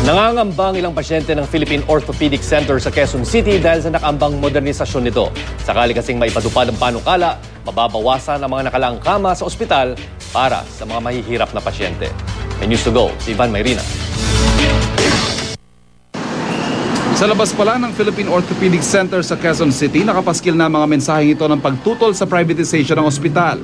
Nangangamba ang ilang pasyente ng Philippine Orthopedic Center sa Quezon City dahil sa nakaambang modernisasyon nito. Sakali kasing maipadupad ang panukala, mababawasan ang mga nakalaang kama sa ospital para sa mga mahihirap na pasyente. May news to go, si Ivan Mayrina. Sa labas pala ng Philippine Orthopedic Center sa Quezon City, nakapaskil na mga mensaheng ito ng pagtutol sa privatization ng ospital.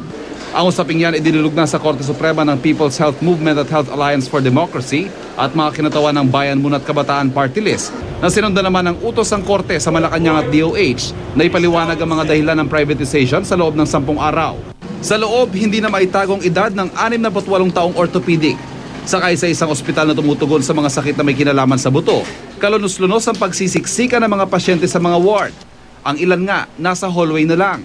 Ang usaping yan idinulog na sa Korte Suprema ng People's Health Movement at Health Alliance for Democracy at mga kinatawan ng Bayan Muna at Kabataan Party List na sinundan naman ng utos ng Korte sa Malacanang at DOH na ipaliwanag ang mga dahilan ng privatization sa loob ng 10 araw. Sa loob, hindi na maitagong edad ng 68 taong orthopedic. Sakay sa isang ospital na tumutugon sa mga sakit na may kinalaman sa buto, kalunos-lunos ang pagsisiksika ng mga pasyente sa mga ward. Ang ilan nga, nasa hallway na lang.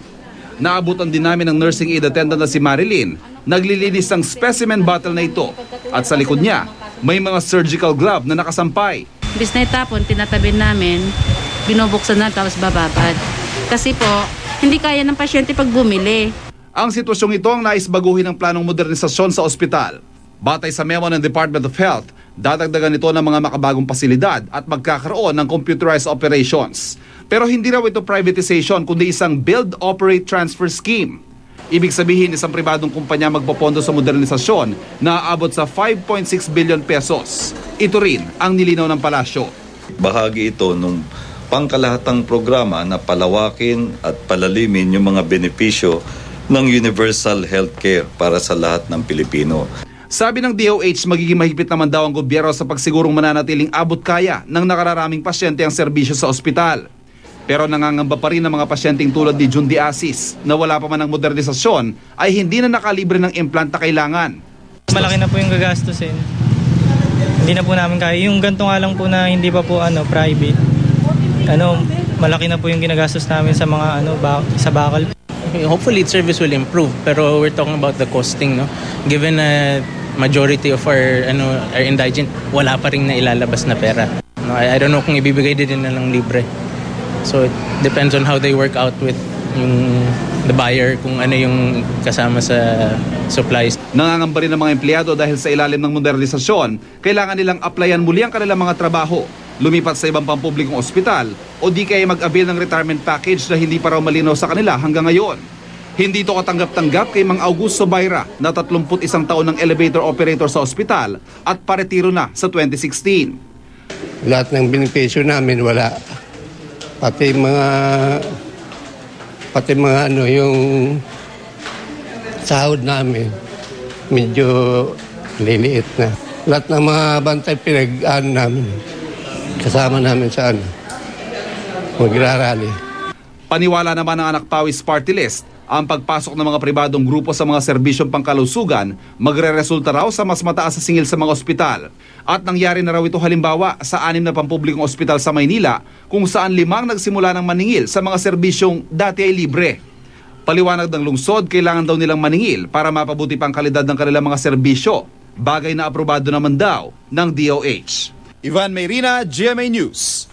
Naabutan din namin ng nursing aid attendant na si Marilyn, naglilinis ng specimen bottle na ito. At sa likod niya, may mga surgical glove na nakasampay. Bis na itapon, tinatabi namin, binubuksan na tapos bababad. Kasi po, hindi kaya ng pasyente pag bumili. Ang sitwasyong ito ang nais baguhin ng planong modernisasyon sa ospital. Batay sa memo ng Department of Health, dadagdagan ito ng mga makabagong pasilidad at magkakaroon ng computerized operations. Pero hindi raw ito privatization kundi isang build, operate, transfer scheme. Ibig sabihin isang pribadong kumpanya magpopondo sa modernisasyon na aabot sa 5.6 billion pesos. Ito rin ang nilinaw ng palasyo. Bahagi ito ng pangkalahatang programa na palawakin at palalimin yung mga benepisyo ng universal healthcare para sa lahat ng Pilipino. Sabi ng DOH, magiging mahigpit naman daw ang gobyerno sa pagsigurong mananatiling abot kaya ng nakararaming pasyente ang serbisyo sa ospital. Pero nangangamba pa rin ang mga pasyenteng tulad ni Jun Diasis na wala pa man ng modernisasyon ay hindi na nakalibre ng implant na kailangan. Malaki na po yung gagastusin. Hindi na po namin kaya. Yung ganito nga lang po na hindi pa po private. Malaki na po yung ginagastos namin sa mga sa bakal. Hopefully service will improve, pero we're talking about the costing, no? Given majority of our indigent, wala pa ring nailalabas na pera. No, I don't know kung ibibigay din na lang libre. So it depends on how they work out with the buyer, kung ano yung kasama sa supplies. Nangangamba rin ang mga empleyado dahil sa ilalim ng modernisasyon, kailangan nilang applyan muli ang kanilang mga trabaho, lumipat sa ibang pampublikong ospital o di kaya mag-avail ng retirement package na hindi pa raw malinaw sa kanila hanggang ngayon. Hindi ito katanggap-tanggap kay Mang Augusto Bayra na 31 taon ng elevator operator sa ospital at paretiro na sa 2016. Lahat ng benepisyo namin wala. Pati mga yung sahod namin medyo liliit na. Lahat ng mga bantay pinag-ano namin. Kasama namin sa magrarally. Paniwala naman ng Anak Pawis Party List, ang pagpasok ng mga pribadong grupo sa mga serbisyong pangkalusugan magre-resulta raw sa mas mataas na singil sa mga ospital. At nangyari na raw ito halimbawa sa 6 na pampublikong ospital sa Maynila kung saan 5 nagsimula ng maningil sa mga serbisyong dati ay libre. Paliwanag ng lungsod, kailangan daw nilang maningil para mapabuti pa ang kalidad ng kanilang mga serbisyo. Bagay na aprobado naman daw ng DOH. Ivan Mayrina, GMA News.